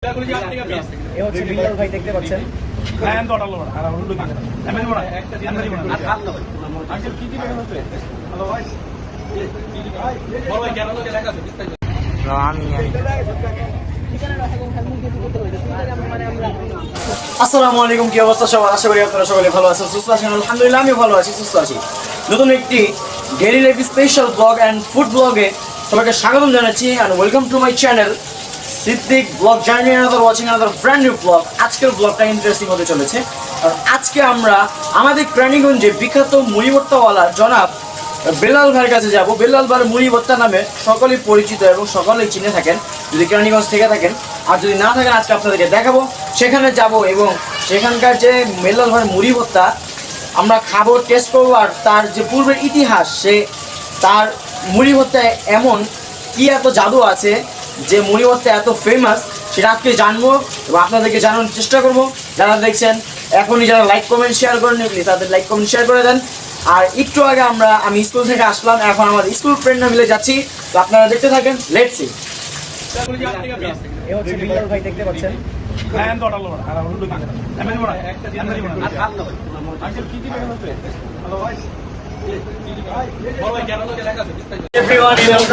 এ হচ্ছে বিল্লাল ভাই, দেখতে পাচ্ছেন। আসসালামু আলাইকুম, কি অবস্থা সবার? আশা করি আপনারা সকলে ভালো আছেন, সুস্থ আছেন। আলহামদুলিল্লাহ আমিও ভালো আছি, সুস্থ আছি। নতুন একটি daily life special blog and food ব্লগে সবাইকে স্বাগতম জানাচ্ছি। And welcome to my channel Siddique blog journey, another watching another brand new blog. আজকের ব্লগটা ইন্টারেস্টিং হতে চলেছে। আর আজকে আমরা আমাদের কেরানীগঞ্জে বিখ্যাত মুড়ি ভর্তাওয়ালা জনাব বেলাল ভাইয়ের কাছে যাব। বেলাল ভাইয়ের মুড়ি ভর্তা নামে সকলেই পরিচিত এবং সকলেই চিনে থাকেন যদি কেরানীগঞ্জ থেকে থাকেন। আর যদি না থাকেন, আজকে আপনাদেরকে দেখাবো, সেখানে যাব এবং সেখানকার যে বেলাল ভাইয়ের মুড়ি ভর্তা আমরা খাবো, টেস্ট করবো। আর তার যে পূর্বের ইতিহাস, সে তার মুড়ি ভর্তায় এমন কি এত জাদু আছে যে মুড়ি ভর্তা এত ফেমাস, সেটা আজকে জানবো এবং আপনাদেরকে জানানোর চেষ্টা করবো। যারা দেখছেন এখনই, যারা লাইক কমেন্ট শেয়ার করেন, প্লিজ তাদের লাইক কমেন্ট শেয়ার করে দেন। আর একটু আগে আমি স্কুল থেকে আসলাম, এখন আমার স্কুল ফ্রেন্ডরা মিলে যাচ্ছি, তো আপনারা দেখতে থাকেন। Let's see. এ হচ্ছে বিল্লাল ভাই, দেখতে পাচ্ছেন।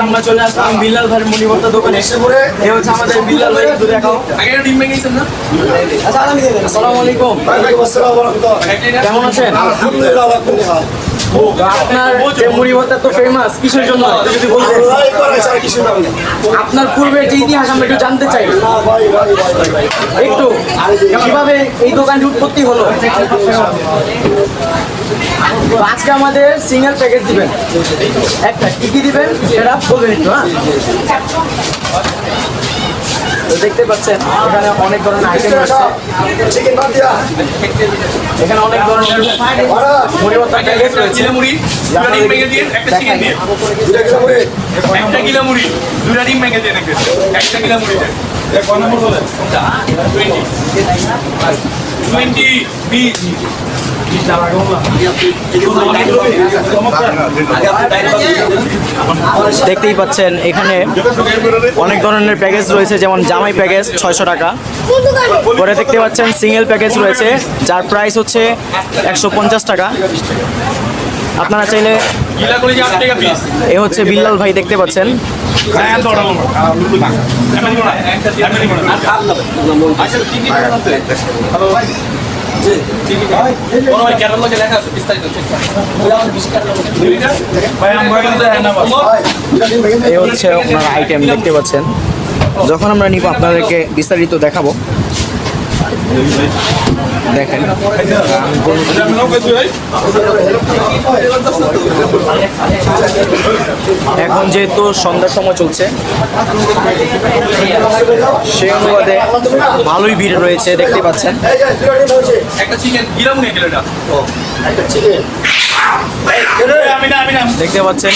আমরা চলে আসলাম বিল্লাল ভাইয়ের মুড়ি ভর্তা দোকানে। এ হচ্ছে আমাদের বিল্লাল ভাই, একটু দেখাও। আসসালামু আলাইকুম, কেমন আছেন? আপনার যে মুড়ি ভর্তা তো ফেমাস, কিসের জন্য যদি বলতেন? আপনার পূর্বের যে ইতিহাস আমরা একটু জানতে চাই, একটু কিভাবে এই দোকানটি উৎপত্তি হলো। আজকে আমাদের সিঙ্গেল প্যাকেজ দিবেন, একটা কি কি দিবেন সেটা বলবেন একটু। হ্যাঁ, দেখতে পাচ্ছেন এখানে অনেক ধরনের আইটেম রয়েছে। এখানে অনেক ধরনের মুড়ি ভর্তা প্যাকেজ রয়েছে। দেখতেই পাচ্ছেন এখানে অনেক ধরনের প্যাকেজ রয়েছে, যেমন জামাই প্যাকেজ 600 টাকা পরে। দেখতে পাচ্ছেন সিঙ্গেল প্যাকেজ রয়েছে, যার প্রাইস হচ্ছে 150 টাকা। আপনারা চাইলে, এ হচ্ছে বিল্লাল ভাই, দেখতে পাচ্ছেন। এই হচ্ছে আপনার আইটেম, দেখতে পাচ্ছেন। যখন আমরা নিব আপনাদেরকে বিস্তারিত দেখাবো। দেখেন এখন যেহেতু সন্ধ্যার সময় চলছে, সে অনুপাতে ভালোই ভিড় রয়েছে, দেখতে পাচ্ছেন। দেখতে পাচ্ছেন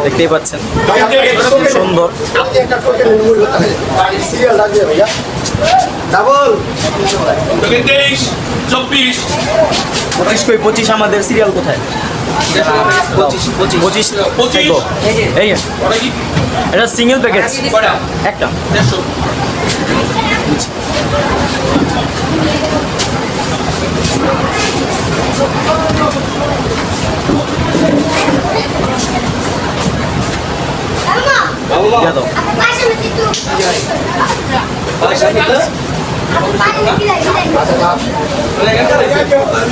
দেখতেই পাচ্ছেন সুন্দর। 25 আমাদের সিরিয়াল কোথায়? 25 এই এটা সিঙ্গেল প্যাকেজ একটা।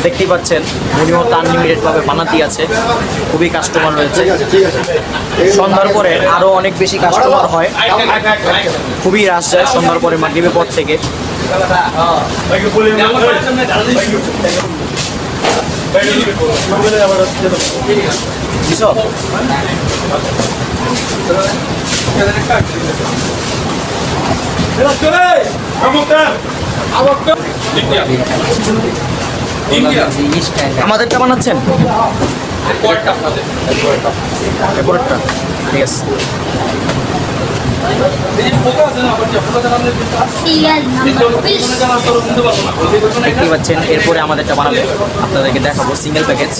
দেখতেই পাচ্ছেন মুড়ি ভর্তা আনলিমিটেড ভাবে বানাতে আছে, খুবই কাস্টমার রয়েছে। সন্ধ্যার পরে আরো অনেক বেশি কাস্টমার হয়, খুবই রাশ যায় সন্ধ্যার পরে, মাগরিবের পর থেকে। আমাদেরটা বানাচ্ছেন, ঠিক আছে। দেখতে পাচ্ছেন এরপরে আমাদেরটা বানাবে, আপনাদেরকে দেখাবো সিঙ্গেল প্যাকেজ।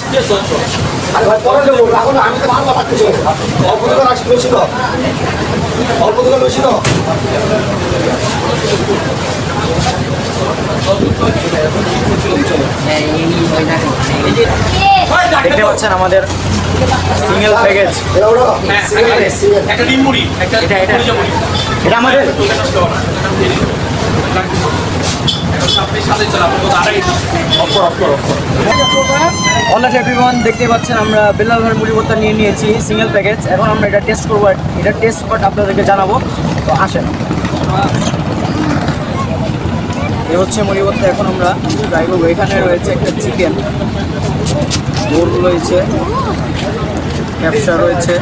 দেখতে পাচ্ছেন আমাদের সিঙ্গেল প্যাকেজ। এটা আমাদের অনলাইন এভরিওয়ান, দেখতে পাচ্ছেন আমরা বেলাল ভাইয়ের মুড়ি ভর্তা নিয়ে নিয়েছি সিঙ্গেল প্যাকেজ। এখন আমরা এটা টেস্ট করবো, এটা টেস্ট বাট আপনাদেরকে জানাবো। তো আসেন, এ হচ্ছে মুড়ি ভর্তা। এখন আমরা ট্রাই করবো। এখানে রয়েছে একটা চিকেন রোল রয়েছে, ক্যাপসা রয়েছে,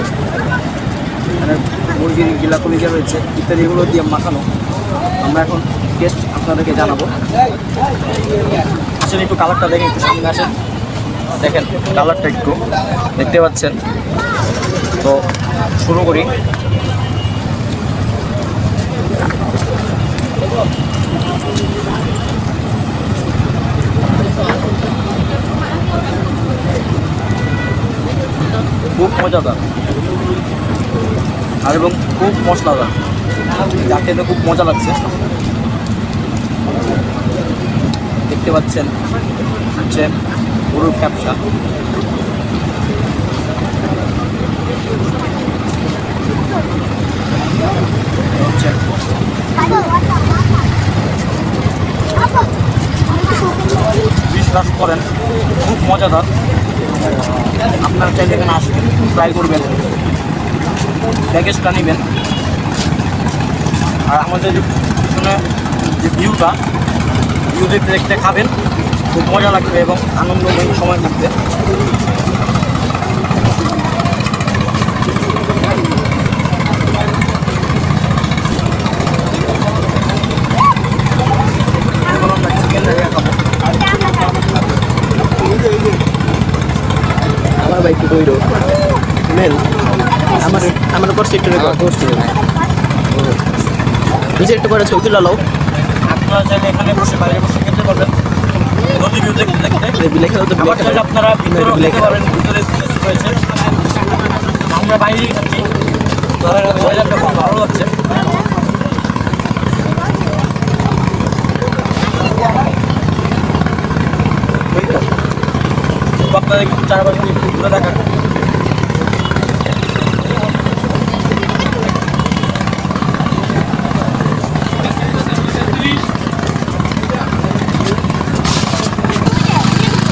মুরগির গিলা কলিজা রয়েছে ইত্যাদি, এগুলো দিয়ে মাখানো। আমরা এখন টেস্ট আপনাদেরকে জানাবো। আসলে একটু কালারটা দেখেন, একটু সামনে আসেন, দেখেন কালারটা একটু দেখতে পাচ্ছেন। তো শুরু করি। খুব মজাদার আর এবং খুব মশলাদার, যা খেতে খুব মজা লাগছে। দেখতে পাচ্ছেন হচ্ছে গরুর ক্যাপসা, বিশ্বাস করেন খুব মজাদার। আপনারা চাইলে এখানে আসবেন, ট্রাই করবেন, প্যাকেজটা নেবেন। আর আমাদের পিছনে যে ভিউ দেখতে দেখতে খাবেন, খুব মজা লাগবে এবং আনন্দময় সময় থাকবে। আমার ভাই একটু কইরো মেল আমার করছে একটু করছে নিচে একটু করে ছবি তুলে লাও। আপনারা চাইলে এখানে বসে বাইরে বসে খেতে পারবেন, নদী ভিউ দেখতে দেখতে। আপনারা ভিতরে দেখতে পারবেন, ভিতরে রয়েছে। আমরা বাইরেই খাচ্ছি, ওয়েদারটা খুব ভালো লাগছে। আপনাদের চারপাশে একটু ঘুরে দেখান।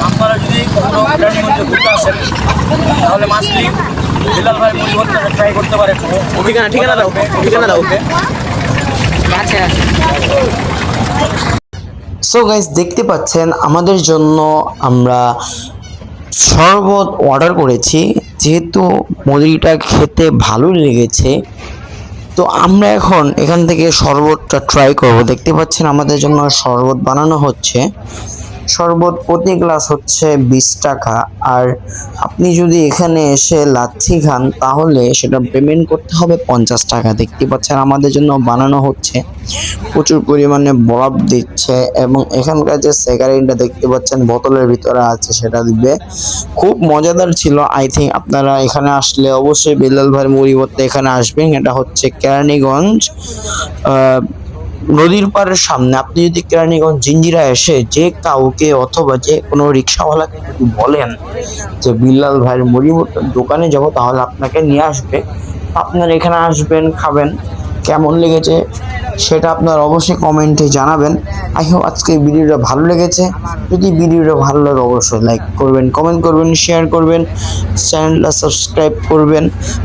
আপনারা যদি কোনো মধ্যে ঘুরতে আসেন তাহলে মাছলি বেলাল ভাই মুড়ি ভর্তাটা ট্রাই করতে পারেন। ঠিকানা দাও। আচ্ছা আচ্ছা। সো গাইস, দেখতে পাচ্ছেন আমাদের জন্য আমরা শরবত অর্ডার করেছি, যেহেতু মুড়িটা খেতে ভালো লেগেছে। তো আমরা এখন এখান থেকে শরবতটা ট্রাই করব। দেখতে পাচ্ছেন আমাদের জন্য শরবত বানানো হচ্ছে। শরবত প্রতি গ্লাস হচ্ছে 20 টাকা। আর আপনি যদি এখানে এসে লাচ্ছি খান তাহলে সেটা পেমেন্ট করতে হবে 50 টাকা। দেখতে পাচ্ছেন আমাদের জন্য বানানো হচ্ছে, প্রচুর পরিমাণে বরফ দিচ্ছে এবং এখানকার যে স্যাকারিনটা দেখতে পাচ্ছেন বোতলের ভিতরে আছে সেটা দিবে। খুব মজাদার ছিল। আই থিঙ্ক আপনারা এখানে আসলে অবশ্যই বেলাল ভাইয়ের মুড়ি ভর্তা এখানে আসবেন। এটা হচ্ছে কেরানীগঞ্জ নদীর পাড়ের সামনে। আপনি যদি কেরানীগঞ্জ জিঞ্জিরা এসে যে কাউকে অথবা যে কোনো রিক্সাওয়ালাকে যদি বলেন যে বিল্লাল ভাইয়ের মুড়ি ভর্তার দোকানে যাব, তাহলে আপনাকে নিয়ে আসবে। আপনারা এখানে আসবেন, খাবেন, কেমন লেগেছে সেটা আপনারা অবশ্যই কমেন্টে জানাবেন। আই হোপ আজকে ভিডিওটা ভালো লেগেছে। যদি ভিডিওটা ভালো লাগে অবশ্যই লাইক করবেন, কমেন্ট করবেন, শেয়ার করবেন, চ্যানেলটা সাবস্ক্রাইব করবেন,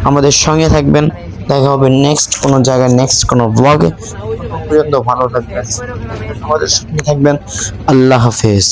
আমাদের সঙ্গে থাকবেন। দেখা হবে নেক্সট কোনো জায়গায়, নেক্সট কোনো ব্লগে। পর্যন্ত ভালো থাকবেন, আমাদের সঙ্গে থাকবেন। আল্লাহ হাফেজ।